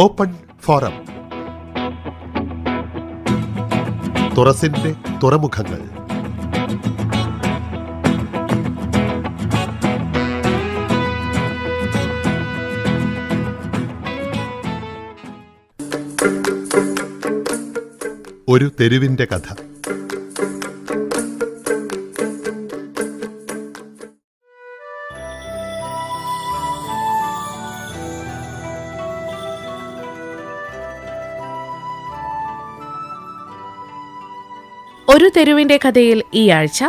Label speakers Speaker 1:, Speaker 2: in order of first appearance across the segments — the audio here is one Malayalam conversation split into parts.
Speaker 1: Open forum. തുറസിന്റെ തുറമുഖങ്ങൾ. ഒരു തെരുവിന്റെ കഥ.
Speaker 2: ഒരു തെരുവിന്റെ കഥയിൽ ഈ ആഴ്ച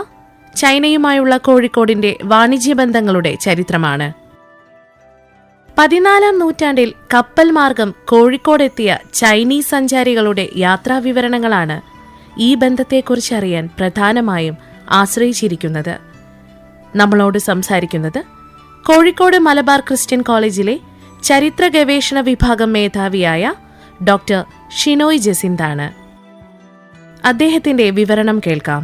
Speaker 2: ചൈനയുമായുള്ള കോഴിക്കോടിന്റെ വാണിജ്യബന്ധങ്ങളുടെ ചരിത്രമാണ്. 14-ാം നൂറ്റാണ്ടിൽ കപ്പൽ മാർഗം കോഴിക്കോടെത്തിയ ചൈനീസ് സഞ്ചാരികളുടെ യാത്രാവിവരണങ്ങളാണ് ഈ ബന്ധത്തെക്കുറിച്ചറിയാൻ പ്രധാനമായും ആശ്രയിച്ചിരിക്കുന്നത്. നമ്മളോട് സംസാരിക്കുന്നത് കോഴിക്കോട് മലബാർ ക്രിസ്ത്യൻ കോളേജിലെ ചരിത്ര ഗവേഷണ വിഭാഗം മേധാവിയായ ഡോക്ടർ ഷിനോയ് ജസിന്താണ്. അദ്ദേഹത്തിന്റെ വിവരണം കേൾക്കാം.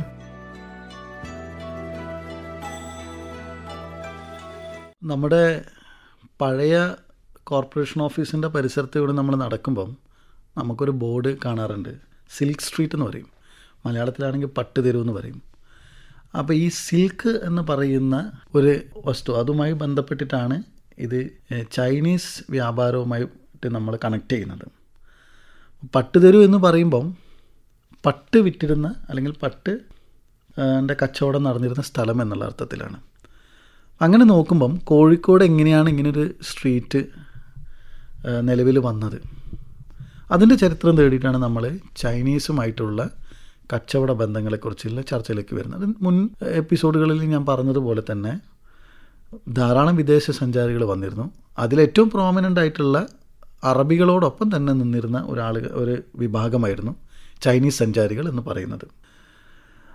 Speaker 3: നമ്മുടെ പഴയ കോർപ്പറേഷൻ ഓഫീസിൻ്റെ പരിസരത്തിലൂടെ നമ്മൾ നടക്കുമ്പം നമുക്കൊരു ബോർഡ് കാണാറുണ്ട്. സിൽക്ക് സ്ട്രീറ്റ് എന്ന് പറയും, മലയാളത്തിലാണെങ്കിൽ പട്ടുതെരുവ് എന്ന് പറയും. അപ്പോൾ ഈ സിൽക്ക് എന്ന് പറയുന്ന ഒരു വസ്തു, അതുമായി ബന്ധപ്പെട്ടിട്ടാണ് ഇത് ചൈനീസ് വ്യാപാരവുമായിട്ട് നമ്മൾ കണക്ട് ചെയ്യുന്നത്. പട്ടുതെരുവ് എന്ന് പറയുമ്പം പട്ട് വിറ്റിരുന്ന അല്ലെങ്കിൽ പട്ടിൻ്റെ കച്ചവടം നടന്നിരുന്ന സ്ഥലം എന്നുള്ള അർത്ഥത്തിലാണ്. അങ്ങനെ നോക്കുമ്പം കോഴിക്കോട് എങ്ങനെയാണ് ഇങ്ങനൊരു സ്ട്രീറ്റ് നിലവിൽ വന്നത്, അതിൻ്റെ ചരിത്രം തേടിയിട്ടാണ് നമ്മൾ ചൈനീസുമായിട്ടുള്ള കച്ചവട ബന്ധങ്ങളെക്കുറിച്ചുള്ള ചർച്ചയിലേക്ക് വരുന്നത്. മുൻ എപ്പിസോഡുകളിൽ ഞാൻ പറഞ്ഞതുപോലെ തന്നെ ധാരാളം വിദേശ സഞ്ചാരികൾ വന്നിരുന്നു. അതിലേറ്റവും പ്രോമിനൻ്റ് ആയിട്ടുള്ള അറബികളോടൊപ്പം തന്നെ നിന്നിരുന്ന ഒരു വിഭാഗമായിരുന്നു ചൈനീസ് സഞ്ചാരികൾ എന്ന് പറയുന്നത്.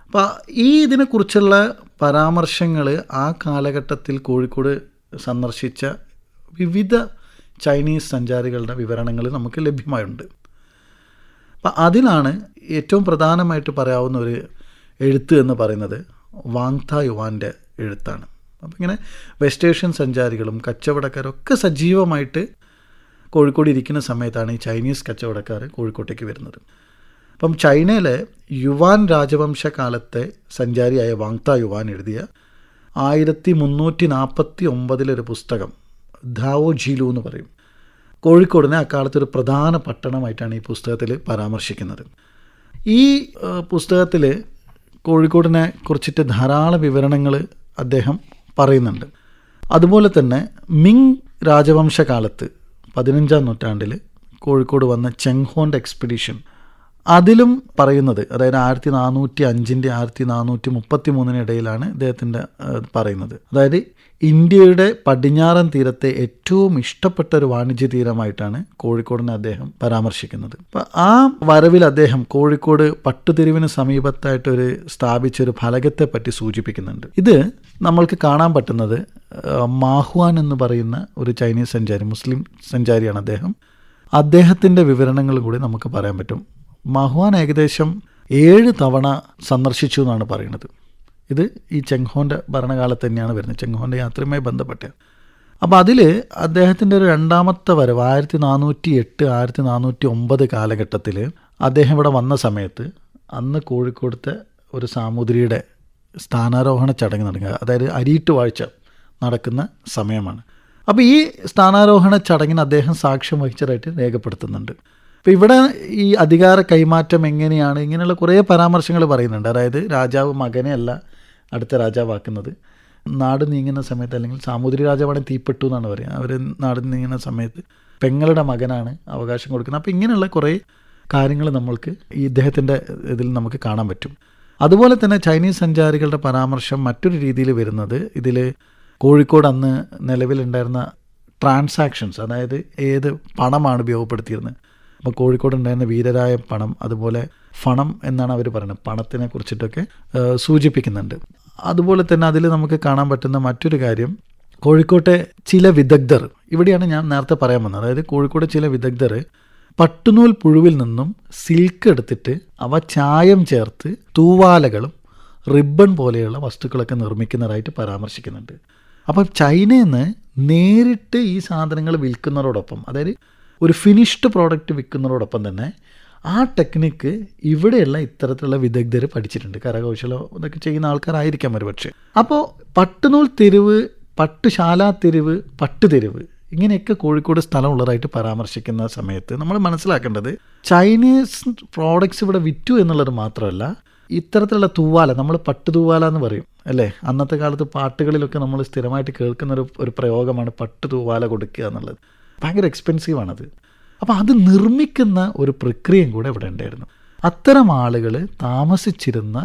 Speaker 3: അപ്പോൾ ഇതിനെക്കുറിച്ചുള്ള പരാമർശങ്ങൾ ആ കാലഘട്ടത്തിൽ കോഴിക്കോട് സന്ദർശിച്ച വിവിധ ചൈനീസ് സഞ്ചാരികളുടെ വിവരണങ്ങൾ നമുക്ക് ലഭ്യമായുണ്ട്. അപ്പം അതിലാണ് ഏറ്റവും പ്രധാനമായിട്ട് പറയാവുന്ന ഒരു എഴുത്ത് എന്ന് പറയുന്നത് വാങ്താ യുവാൻ്റെ എഴുത്താണ്. അപ്പം ഇങ്ങനെ വെസ്റ്റ് ഏഷ്യൻ സഞ്ചാരികളും കച്ചവടക്കാരും ഒക്കെ സജീവമായിട്ട് കോഴിക്കോട് ഇരിക്കുന്ന സമയത്താണ് ഈ ചൈനീസ് കച്ചവടക്കാർ കോഴിക്കോട്ടേക്ക് വരുന്നത്. അപ്പം ചൈനയിലെ യുവാൻ രാജവംശകാലത്തെ സഞ്ചാരിയായ വാങ്താ യുവാൻ എഴുതിയ 1349 പുസ്തകം ധാവോ ഝീലു എന്ന് പറയും. കോഴിക്കോടിനെ അക്കാലത്തൊരു പ്രധാന പട്ടണമായിട്ടാണ് ഈ പുസ്തകത്തിൽ പരാമർശിക്കുന്നത്. ഈ പുസ്തകത്തിൽ കോഴിക്കോടിനെ കുറിച്ചിട്ട് ധാരാളം വിവരണങ്ങൾ അദ്ദേഹം പറയുന്നുണ്ട്. അതുപോലെ തന്നെ മിങ് രാജവംശകാലത്ത് 15-ാം നൂറ്റാണ്ടിൽ കോഴിക്കോട് വന്ന ചെങ്ഹോൻ്റെ എക്സ്പെഡീഷൻ, അതിലും പറയുന്നത്, അതായത് 1405 1433 ഇടയിലാണ് ഇദ്ദേഹത്തിൻ്റെ പറയുന്നത്. അതായത് ഇന്ത്യയുടെ പടിഞ്ഞാറൻ തീരത്തെ ഏറ്റവും ഇഷ്ടപ്പെട്ട ഒരു വാണിജ്യ തീരമായിട്ടാണ് കോഴിക്കോടിനെ അദ്ദേഹം പരാമർശിക്കുന്നത്. അപ്പം ആ വരവിൽ അദ്ദേഹം കോഴിക്കോട് പട്ടുതെരുവിന് സമീപത്തായിട്ടൊരു സ്ഥാപിച്ചൊരു ഫലകത്തെ പറ്റി സൂചിപ്പിക്കുന്നുണ്ട്. ഇത് നമ്മൾക്ക് കാണാൻ പറ്റുന്നത് മാഹ്വാൻ എന്ന് പറയുന്ന ഒരു ചൈനീസ് സഞ്ചാരി, മുസ്ലിം സഞ്ചാരിയാണ് അദ്ദേഹം. അദ്ദേഹത്തിൻ്റെ വിവരണങ്ങൾ കൂടി നമുക്ക് പറയാൻ പറ്റും. മാഹ്വാൻ ഏകദേശം 7 തവണ സന്ദർശിച്ചു എന്നാണ് പറയുന്നത്. ഇത് ഈ ചെങ്ഹോൻ്റെ ഭരണകാലത്ത് തന്നെയാണ് വരുന്നത്, ചെങ്ഹോൻ്റെ യാത്രയുമായി ബന്ധപ്പെട്ട്. അപ്പോൾ അതിൽ അദ്ദേഹത്തിൻ്റെ ഒരു രണ്ടാമത്തെ വരവ് 1408 1409 കാലഘട്ടത്തിൽ അദ്ദേഹം ഇവിടെ വന്ന സമയത്ത് അന്ന് കോഴിക്കോടത്തെ ഒരു സാമൂതിരിയുടെ സ്ഥാനാരോഹണ ചടങ്ങ് നടക്കുക, അതായത് അരിയിട്ട് വാഴ്ച നടക്കുന്ന സമയമാണ്. അപ്പോൾ ഈ സ്ഥാനാരോഹണ ചടങ്ങിന് അദ്ദേഹം സാക്ഷ്യം വഹിച്ചതായിട്ട് രേഖപ്പെടുത്തുന്നുണ്ട്. അപ്പോൾ ഇവിടെ ഈ അധികാര കൈമാറ്റം എങ്ങനെയാണ്, ഇങ്ങനെയുള്ള കുറേ പരാമർശങ്ങൾ പറയുന്നുണ്ട്. അതായത് രാജാവ് മകനെ അല്ല അടുത്ത രാജാവാക്കുന്നത്, നാട് നീങ്ങുന്ന സമയത്ത്, അല്ലെങ്കിൽ സാമൂതിരി രാജാവാണെങ്കിൽ തീപ്പെട്ടു എന്നാണ് പറയുക, അവർ നാട് നീങ്ങുന്ന സമയത്ത് പെങ്ങളുടെ മകനാണ് അവകാശം കൊടുക്കുന്നത്. അപ്പോൾ ഇങ്ങനെയുള്ള കുറേ കാര്യങ്ങൾ നമ്മൾക്ക് ഈ ഇദ്ദേഹത്തിൻ്റെ ഇതിൽ നമുക്ക് കാണാൻ പറ്റും. അതുപോലെ തന്നെ ചൈനീസ് സഞ്ചാരികളുടെ പരാമർശം മറ്റൊരു രീതിയിൽ വരുന്നത്, ഇതിൽ കോഴിക്കോട് അന്ന് നിലവിലുണ്ടായിരുന്ന ട്രാൻസാക്ഷൻസ്, അതായത് ഏത് പണമാണ് ഉപയോഗപ്പെടുത്തിയിരുന്നത്. അപ്പോൾ കോഴിക്കോട് ഉണ്ടായിരുന്ന വീരരായ പണം, അതുപോലെ ഫണം എന്നാണ് അവർ പറയുന്നത്, പണത്തിനെ കുറിച്ചിട്ടൊക്കെ സൂചിപ്പിക്കുന്നുണ്ട്. അതുപോലെ തന്നെ അതിൽ നമുക്ക് കാണാൻ പറ്റുന്ന മറ്റൊരു കാര്യം, കോഴിക്കോട്ടെ ചില വിദഗ്ധർ, ഇവിടെയാണ് ഞാൻ നേരത്തെ പറയാൻ വന്നത്, അതായത് കോഴിക്കോട് ചില വിദഗ്ധർ പട്ടുനൂൽ പുഴുവിൽ നിന്നും സിൽക്ക് എടുത്തിട്ട് അവ ചായം ചേർത്ത് തൂവാലകളും റിബൺ പോലെയുള്ള വസ്തുക്കളൊക്കെ നിർമ്മിക്കുന്നതായിട്ട് പരാമർശിക്കുന്നുണ്ട്. അപ്പം ചൈനയിൽ നിന്ന് നേരിട്ട് ഈ സാധനങ്ങൾ വിൽക്കുന്നതോടൊപ്പം, അതായത് ഒരു ഫിനിഷ്ഡ് പ്രോഡക്റ്റ് വിൽക്കുന്നതോടൊപ്പം തന്നെ ആ ടെക്നിക്ക് ഇവിടെയുള്ള ഇത്തരത്തിലുള്ള വിദഗ്ധർ പഠിച്ചിട്ടുണ്ട്. കരകൗശലം ഇതൊക്കെ ചെയ്യുന്ന ആൾക്കാരായിരിക്കാം ഒരു പക്ഷേ. അപ്പോൾ പട്ടുനൂൽ തെരുവ്, പട്ടുശാല തെരുവ്, പട്ടുതെരുവ് ഇങ്ങനെയൊക്കെ കോഴിക്കോട് സ്ഥലമുള്ളതായിട്ട് പരാമർശിക്കുന്ന സമയത്ത് നമ്മൾ മനസ്സിലാക്കേണ്ടത് ചൈനീസ് പ്രോഡക്ട്സ് ഇവിടെ വിറ്റു എന്നുള്ളത് മാത്രമല്ല, ഇത്തരത്തിലുള്ള തൂവാല, നമ്മൾ പട്ടുതൂവാല എന്ന് പറയും അല്ലേ, അന്നത്തെ കാലത്ത് പാട്ടുകളിലൊക്കെ നമ്മൾ സ്ഥിരമായിട്ട് കേൾക്കുന്ന ഒരു പ്രയോഗമാണ് പട്ടു തൂവാല കൊടുക്കുക എന്നുള്ളത്. ഭയങ്കര എക്സ്പെൻസീവാണത്. അപ്പോൾ അത് നിർമ്മിക്കുന്ന ഒരു പ്രക്രിയയും കൂടെ ഇവിടെ ഉണ്ടായിരുന്നു. അത്തരം ആളുകൾ താമസിച്ചിരുന്ന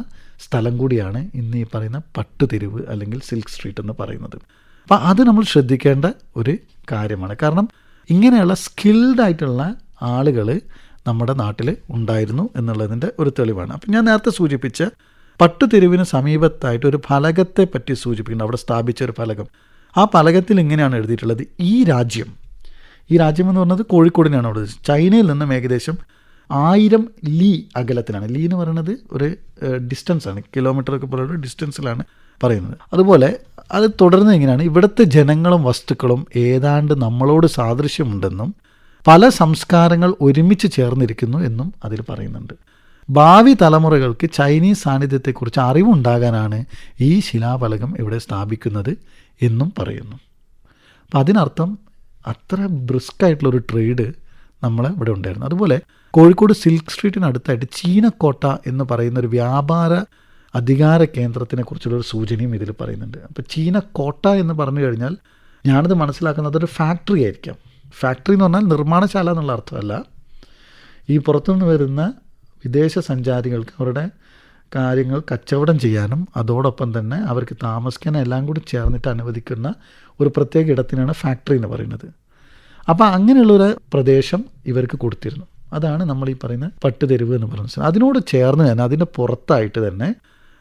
Speaker 3: സ്ഥലം കൂടിയാണ് ഇന്ന് ഈ പറയുന്ന പട്ടുതെരുവ് അല്ലെങ്കിൽ സിൽക്ക് സ്ട്രീറ്റ് എന്ന് പറയുന്നത്. അപ്പോൾ അത് നമ്മൾ ശ്രദ്ധിക്കേണ്ട ഒരു കാര്യമാണ്. കാരണം ഇങ്ങനെയുള്ള സ്കിൽഡ് ആയിട്ടുള്ള ആളുകൾ നമ്മുടെ നാട്ടിൽ ഉണ്ടായിരുന്നു എന്നുള്ളതിൻ്റെ ഒരു തെളിവാണ്. അപ്പം ഞാൻ നേരത്തെ സൂചിപ്പിച്ച പട്ടുതെരുവിന് സമീപത്തായിട്ട് ഒരു ഫലകത്തെ പറ്റി സൂചിപ്പിക്കുന്നത്, അവിടെ സ്ഥാപിച്ച ഒരു ഫലകം. ആ ഫലകത്തിൽ ഇങ്ങനെയാണ് എഴുതിയിട്ടുള്ളത്, ഈ രാജ്യം എന്ന് പറയുന്നത് കോഴിക്കോടിനാണ് അവിടെ. ചൈനയിൽ നിന്നും ഏകദേശം 1000 ലീ അകലത്തിലാണ്. ലീ എന്ന് പറയുന്നത് ഒരു ഡിസ്റ്റൻസാണ്, കിലോമീറ്ററൊക്കെ പോലുള്ള ഡിസ്റ്റൻസിലാണ് പറയുന്നത്. അതുപോലെ അത് തുടർന്ന് എങ്ങനെയാണ്, ഇവിടുത്തെ ജനങ്ങളും വസ്തുക്കളും ഏതാണ്ട് നമ്മളോട് സാദൃശ്യമുണ്ടെന്നും പല സംസ്കാരങ്ങൾ ഒരുമിച്ച് ചേർന്നിരിക്കുന്നു എന്നും അതിൽ പറയുന്നുണ്ട്. ഭാവി തലമുറകൾക്ക് ചൈനീസ് സാന്നിധ്യത്തെക്കുറിച്ച് അറിവുണ്ടാകാനാണ് ഈ ശിലാഫലകം ഇവിടെ സ്ഥാപിക്കുന്നത് എന്നും പറയുന്നു. അപ്പം അതിനർത്ഥം അത്ര ബ്രിസ്കായിട്ടുള്ളൊരു ട്രേഡ് നമ്മളെ ഇവിടെ ഉണ്ടായിരുന്നു. അതുപോലെ കോഴിക്കോട് സിൽക്ക് സ്ട്രീറ്റിനടുത്തായിട്ട് ചീനക്കോട്ട എന്ന് പറയുന്ന ഒരു വ്യാപാര അധികാര കേന്ദ്രത്തിനെ കുറിച്ചുള്ളൊരു സൂചനയും ഇതിൽ പറയുന്നുണ്ട്. അപ്പോൾ ചീനക്കോട്ട എന്ന് പറഞ്ഞു കഴിഞ്ഞാൽ ഞാനത് മനസ്സിലാക്കുന്നത് ഒരു ഫാക്ടറി ആയിരിക്കാം. ഫാക്ടറി എന്ന് പറഞ്ഞാൽ നിർമ്മാണശാല എന്നുള്ള അർത്ഥമല്ല. ഈ പുറത്തുനിന്ന് വരുന്ന വിദേശ സഞ്ചാരികൾക്ക് അവരുടെ കാര്യങ്ങൾ കച്ചവടം ചെയ്യാനും അതോടൊപ്പം തന്നെ അവർക്ക് താമസിക്കാനും എല്ലാം കൂടി ചേർന്നിട്ട് അനുവദിക്കുന്ന ഒരു പ്രത്യേക ഇടത്തിനാണ് ഫാക്ടറി എന്ന് പറയുന്നത്. അപ്പോൾ അങ്ങനെയുള്ളൊരു പ്രദേശം ഇവർക്ക് കൊടുത്തിരുന്നു. അതാണ് നമ്മൾ ഈ പറയുന്ന പട്ടുതെരുവ് എന്ന് പറയുന്നത്. അതിനോട് ചേർന്ന് തന്നെ അതിൻ്റെ പുറത്തായിട്ട് തന്നെ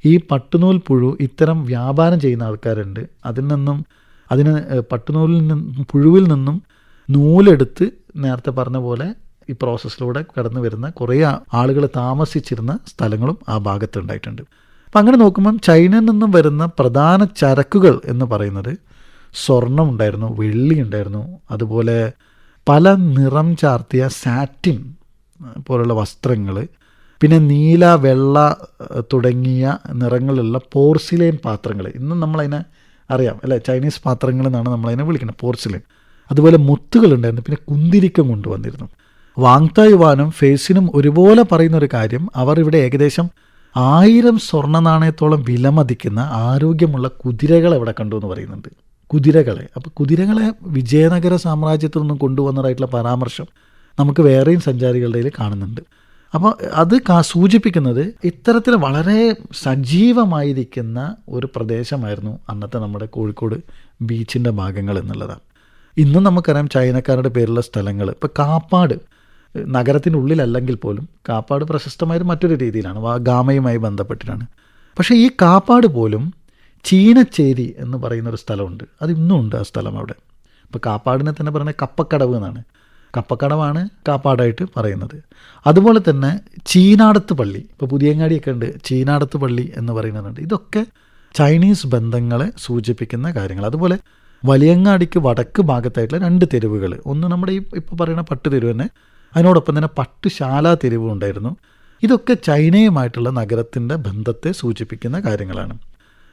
Speaker 3: ഈ പട്ടുനൂൽ പുഴു ഇത്തരം വ്യാപാരം ചെയ്യുന്ന ആൾക്കാരുണ്ട്. അതിന് പട്ടുനൂലിൽ നിന്നും പുഴുവിൽ നിന്നും നൂലെടുത്ത് നേരത്തെ പറഞ്ഞ പോലെ ഈ പ്രോസസ്സിലൂടെ കടന്നു വരുന്ന കുറേ ആളുകൾ താമസിച്ചിരുന്ന സ്ഥലങ്ങളും ആ ഭാഗത്ത് ഉണ്ടായിട്ടുണ്ട്. അപ്പം അങ്ങനെ നോക്കുമ്പം ചൈനയിൽ നിന്നും വരുന്ന പ്രധാന ചരക്കുകൾ എന്ന് പറയുന്നത് സ്വർണം ഉണ്ടായിരുന്നു, വെള്ളി ഉണ്ടായിരുന്നു, അതുപോലെ പല നിറം ചാർത്തിയ സാറ്റിൻ പോലുള്ള വസ്ത്രങ്ങൾ, പിന്നെ നീല, വെള്ള തുടങ്ങിയ നിറങ്ങളുള്ള പോർസിലെയിൻ പാത്രങ്ങൾ. ഇന്നും നമ്മളതിനെ അറിയാം അല്ലേ, ചൈനീസ് പാത്രങ്ങൾ എന്നാണ് നമ്മളതിനെ വിളിക്കുന്നത്, പോർസിലെയിൻ. അതുപോലെ മുത്തുകളുണ്ടായിരുന്നു, പിന്നെ കുന്തിരിക്കം കൊണ്ടുവന്നിരുന്നു. വാങ്തായുവാനും ഫേസിനും ഒരുപോലെ പറയുന്നൊരു കാര്യം, അവർ ഇവിടെ ഏകദേശം 1000 സ്വർണ്ണ നാണയത്തോളം വിലമതിക്കുന്ന ആരോഗ്യമുള്ള കുതിരകളെ ഇവിടെ കണ്ടു എന്ന് പറയുന്നുണ്ട്. കുതിരകളെ. അപ്പോൾ കുതിരകളെ വിജയനഗര സാമ്രാജ്യത്തിൽ നിന്നും കൊണ്ടുവന്നതായിട്ടുള്ള പരാമർശം നമുക്ക് വേറെയും സഞ്ചാരികളുടെ കാണുന്നുണ്ട്. അപ്പോൾ അത് സൂചിപ്പിക്കുന്നത് ഇത്തരത്തിൽ വളരെ സജീവമായിരിക്കുന്ന ഒരു പ്രദേശമായിരുന്നു അന്നത്തെ നമ്മുടെ കോഴിക്കോട് ബീച്ചിൻ്റെ ഭാഗങ്ങൾ എന്നുള്ളതാണ്. ഇന്നും നമുക്കറിയാം ചൈനക്കാരുടെ പേരുള്ള സ്ഥലങ്ങൾ. ഇപ്പോൾ കാപ്പാട് നഗരത്തിനുള്ളിലല്ലെങ്കിൽ പോലും കാപ്പാട് പ്രശസ്തമായൊരു മറ്റൊരു രീതിയിലാണ്, ഗാമയുമായി ബന്ധപ്പെട്ടിട്ടാണ്. പക്ഷേ ഈ കാപ്പാട് പോലും ചീനച്ചേരി എന്ന് പറയുന്നൊരു സ്ഥലമുണ്ട്. അത് ഇന്നും ഉണ്ട് ആ സ്ഥലം അവിടെ. ഇപ്പോൾ കാപ്പാടിനെ തന്നെ പറയുന്നത് കപ്പക്കടവ് എന്നാണ്. കപ്പക്കടവാണ് കാപ്പാടായിട്ട് പറയുന്നത്. അതുപോലെ തന്നെ ചീനാടത്ത് പള്ളി, ഇപ്പോൾ പുതിയങ്ങാടിയൊക്കെ ഉണ്ട്, ചീനാടത്ത് പള്ളി എന്ന് പറയുന്നുണ്ട്. ഇതൊക്കെ ചൈനീസ് ബന്ധങ്ങളെ സൂചിപ്പിക്കുന്ന കാര്യങ്ങൾ. അതുപോലെ വലിയങ്ങാടിക്ക് വടക്ക് ഭാഗത്തായിട്ടുള്ള 2 തെരുവുകൾ, ഒന്ന് നമ്മുടെ ഇപ്പോൾ പറയുന്ന പട്ടുതെരുവ് തന്നെ, അതിനോടൊപ്പം തന്നെ പട്ടുശാല തെരുവും ഉണ്ടായിരുന്നു. ഇതൊക്കെ ചൈനയുമായിട്ടുള്ള നഗരത്തിൻ്റെ ബന്ധത്തെ സൂചിപ്പിക്കുന്ന കാര്യങ്ങളാണ്.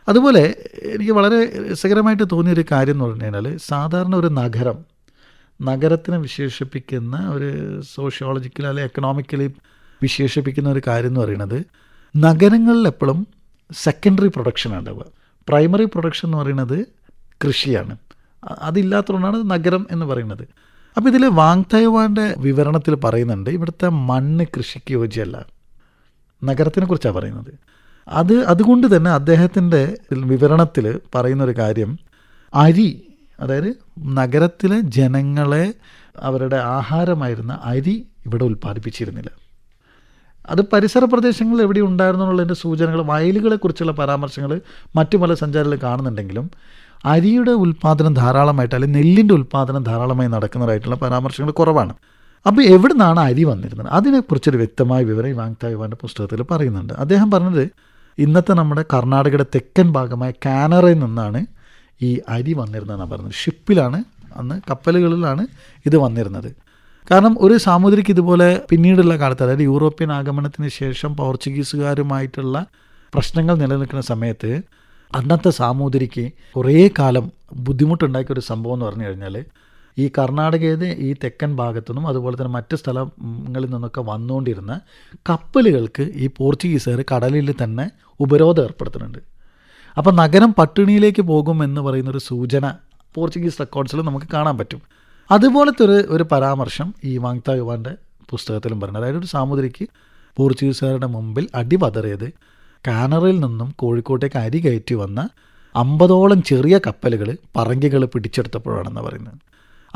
Speaker 3: അതുപോലെ എനിക്ക് വളരെ രസകരമായിട്ട് തോന്നിയൊരു കാര്യം എന്ന് പറഞ്ഞു കഴിഞ്ഞാൽ, സാധാരണ ഒരു നഗരത്തിനെ വിശേഷിപ്പിക്കുന്ന ഒരു സോഷ്യോളജിക്കലി അല്ലെങ്കിൽ എക്കണോമിക്കലി വിശേഷിപ്പിക്കുന്ന ഒരു കാര്യം എന്ന് പറയുന്നത്, നഗരങ്ങളിൽ എപ്പോഴും സെക്കൻഡറി പ്രൊഡക്ഷൻ ഉണ്ടാവുക. പ്രൈമറി പ്രൊഡക്ഷൻ എന്ന് പറയുന്നത് കൃഷിയാണ്. അതില്ലാത്തതുകൊണ്ടാണ് നഗരം എന്ന് പറയുന്നത്. അപ്പോൾ ഇതിൽ വാങ്തായുവാൻ്റെ വിവരണത്തിൽ പറയുന്നുണ്ട്, ഇവിടുത്തെ മണ്ണ് കൃഷിക്ക് യോജ്യമല്ല. നഗരത്തിനെ കുറിച്ചാണ് പറയുന്നത്. അതുകൊണ്ട് തന്നെ അദ്ദേഹത്തിൻ്റെ വിവരണത്തിൽ പറയുന്നൊരു കാര്യം, അരി, അതായത് നഗരത്തിലെ ജനങ്ങളെ അവരുടെ ആഹാരമായിരുന്ന അരി ഇവിടെ ഉൽപ്പാദിപ്പിച്ചിരുന്നില്ല. അത് പരിസര പ്രദേശങ്ങളിൽ എവിടെ ഉണ്ടായിരുന്നു എന്നുള്ളതിൻ്റെ സൂചനകൾ, വയലുകളെക്കുറിച്ചുള്ള പരാമർശങ്ങൾ മറ്റു പല സഞ്ചാരികൾ കാണുന്നുണ്ടെങ്കിലും അരിയുടെ ഉൽപ്പാദനം ധാരാളമായിട്ട്, അല്ലെങ്കിൽ നെല്ലിൻ്റെ ഉൽപ്പാദനം ധാരാളമായി നടക്കുന്നതായിട്ടുള്ള പരാമർശങ്ങൾ കുറവാണ്. അപ്പോൾ എവിടെ നിന്നാണ് അരി വന്നിരുന്നത് അതിനെക്കുറിച്ചൊരു വ്യക്തമായ വിവരം വാങ്തായുവാൻ്റെ പുസ്തകത്തിൽ പറയുന്നുണ്ട്. അദ്ദേഹം പറഞ്ഞത്, ഇന്നത്തെ നമ്മുടെ കർണാടകയുടെ തെക്കൻ ഭാഗമായ കാനറയിൽ നിന്നാണ് ഈ അരി വന്നിരുന്നതെന്നാണ് പറഞ്ഞത്. ഷിപ്പിലാണ്, അന്ന് കപ്പലുകളിലാണ് ഇത് വന്നിരുന്നത്. കാരണം ഒരു സാമുദ്രിക്ക് ഇതുപോലെ പിന്നീടുള്ള കാലത്ത്, അതായത് യൂറോപ്യൻ ആഗമനത്തിന് ശേഷം പോർച്ചുഗീസുകാരുമായിട്ടുള്ള പ്രശ്നങ്ങൾ നിലനിൽക്കുന്ന സമയത്ത് അന്നത്തെ സാമൂതിരിക്ക് കുറേ കാലം ബുദ്ധിമുട്ടുണ്ടാക്കിയ ഒരു സംഭവം എന്ന് പറഞ്ഞു കഴിഞ്ഞാൽ, ഈ കർണാടകയുടെ ഈ തെക്കൻ ഭാഗത്തുനിന്നും അതുപോലെ തന്നെ മറ്റ് സ്ഥലങ്ങളിൽ നിന്നൊക്കെ വന്നുകൊണ്ടിരുന്ന കപ്പലുകൾക്ക് ഈ പോർച്ചുഗീസുകാർ കടലിൽ തന്നെ ഉപരോധം ഏർപ്പെടുത്തുന്നുണ്ട്. അപ്പോൾ നഗരം പട്ടിണിയിലേക്ക് പോകുമെന്ന് പറയുന്നൊരു സൂചന പോർച്ചുഗീസ് റെക്കോർഡ്സിൽ നമുക്ക് കാണാൻ പറ്റും. അതുപോലത്തെ ഒരു പരാമർശം ഈ വാങ്താ യുവാൻ്റെ പുസ്തകത്തിലും പറയുന്നത്. അതായത് ഒരു സാമുദ്രിക്ക് പോർച്ചുഗീസുകാരുടെ മുമ്പിൽ അടിപതറിയത് കാനറിൽ നിന്നും കോഴിക്കോട്ടേക്ക് അരി കയറ്റി വന്ന 50ഓളം ചെറിയ കപ്പലുകൾ പറങ്കികൾ പിടിച്ചെടുത്തപ്പോഴാണെന്ന് പറയുന്നത്.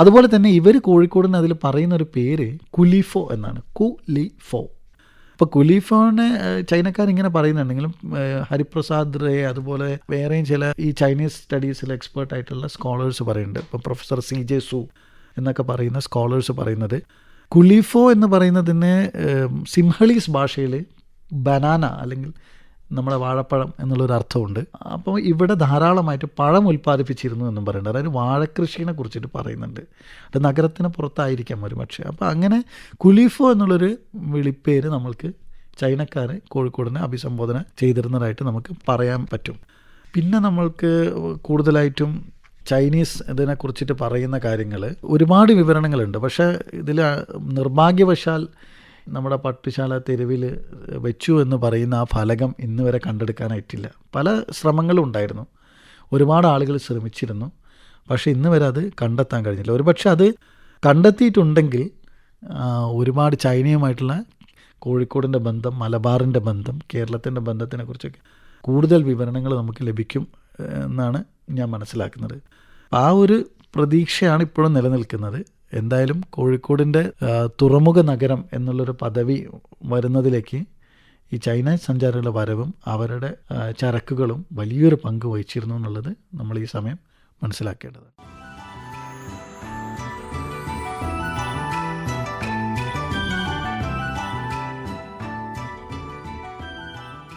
Speaker 3: അതുപോലെ തന്നെ ഇവർ കോഴിക്കോടിന് അതിൽ പറയുന്നൊരു പേര് കുലിഫോ എന്നാണ്. കുലിഫോ. ഇപ്പോൾ കുലിഫോനെ ചൈനക്കാരിങ്ങനെ പറയുന്നുണ്ടെങ്കിലും ഹരിപ്രസാദ് റേ അതുപോലെ വേറെയും ചില ഈ ചൈനീസ് സ്റ്റഡീസിൽ എക്സ്പേർട്ടായിട്ടുള്ള സ്കോളേഴ്സ് പറയുന്നുണ്ട്. ഇപ്പോൾ പ്രൊഫസർ CJ സു എന്നൊക്കെ പറയുന്ന സ്കോളേഴ്സ് പറയുന്നത് കുലിഫോ എന്ന് പറയുന്നതിന് സിംഹളീസ് ഭാഷയിൽ ബനാന അല്ലെങ്കിൽ നമ്മുടെ വാഴപ്പഴം എന്നുള്ളൊരു അർത്ഥമുണ്ട്. അപ്പോൾ ഇവിടെ ധാരാളമായിട്ട് പഴം ഉൽപ്പാദിപ്പിച്ചിരുന്നു എന്നും പറയുന്നുണ്ട്. അതായത് വാഴക്കൃഷിയെ കുറിച്ചിട്ട് പറയുന്നുണ്ട്. അത് നഗരത്തിന് പുറത്തായിരിക്കാം ഒരു പക്ഷേ. അപ്പോൾ അങ്ങനെ കുലിഫോ എന്നുള്ളൊരു വിളിപ്പേര് നമ്മൾക്ക് ചൈനക്കാർ കോഴിക്കോടിനെ അഭിസംബോധന ചെയ്തിരുന്നതായിട്ട് നമുക്ക് പറയാൻ പറ്റും. പിന്നെ നമ്മൾക്ക് കൂടുതലായിട്ടും ചൈനീസ് ഇതിനെക്കുറിച്ചിട്ട് പറയുന്ന കാര്യങ്ങൾ ഒരുപാട് വിവരണങ്ങളുണ്ട്. പക്ഷേ ഇതിൽ നിർഭാഗ്യവശാൽ നമ്മുടെ പട്ടുശാല തെരുവിൽ വെച്ചു എന്ന് പറയുന്ന ആ ഫലകം ഇന്ന് വരെ കണ്ടെടുക്കാനായിട്ടില്ല. പല ശ്രമങ്ങളും ഉണ്ടായിരുന്നു, ഒരുപാട് ആളുകൾ ശ്രമിച്ചിരുന്നു, പക്ഷേ ഇന്ന് വരെ അത് കണ്ടെത്താൻ കഴിഞ്ഞില്ല. ഒരുപക്ഷെ അത് കണ്ടെത്തിയിട്ടുണ്ടെങ്കിൽ ഒരുപാട് ചൈനയുമായിട്ടുള്ള കോഴിക്കോടിൻ്റെ ബന്ധം, മലബാറിൻ്റെ ബന്ധം, കേരളത്തിൻ്റെ ബന്ധത്തിനെക്കുറിച്ചൊക്കെ കൂടുതൽ വിവരണങ്ങൾ നമുക്ക് ലഭിക്കും എന്നാണ് ഞാൻ മനസ്സിലാക്കുന്നത്. ആ ഒരു പ്രതീക്ഷയാണ് ഇപ്പോഴും നിലനിൽക്കുന്നത്. എന്തായാലും കോഴിക്കോടിൻ്റെ തുറമുഖ നഗരം എന്നുള്ളൊരു പദവി വരുന്നതിലേക്ക് ഈ ചൈനീസ് സഞ്ചാരികളുടെ വരവും അവരുടെ ചരക്കുകളും വലിയൊരു പങ്ക് വഹിച്ചിരുന്നു എന്നുള്ളത് നമ്മൾ ഈ സമയം മനസ്സിലാക്കേണ്ടത്.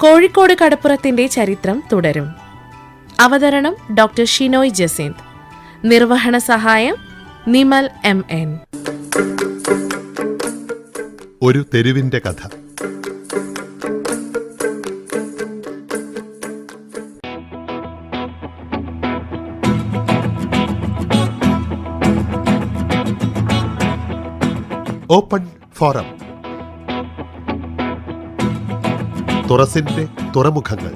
Speaker 2: കോഴിക്കോട് കടപ്പുറത്തിന്റെ ചരിത്രം തുടരും. അവതരണം ഡോക്ടർ ഷിനോയ് ജസീന്ത്. നിർവഹണ സഹായം നിമൽ MN.
Speaker 1: ഒരു തെരുവിന്റെ കഥ. Open forum. തുറസിന്റെ തുറമുഖങ്ങൾ.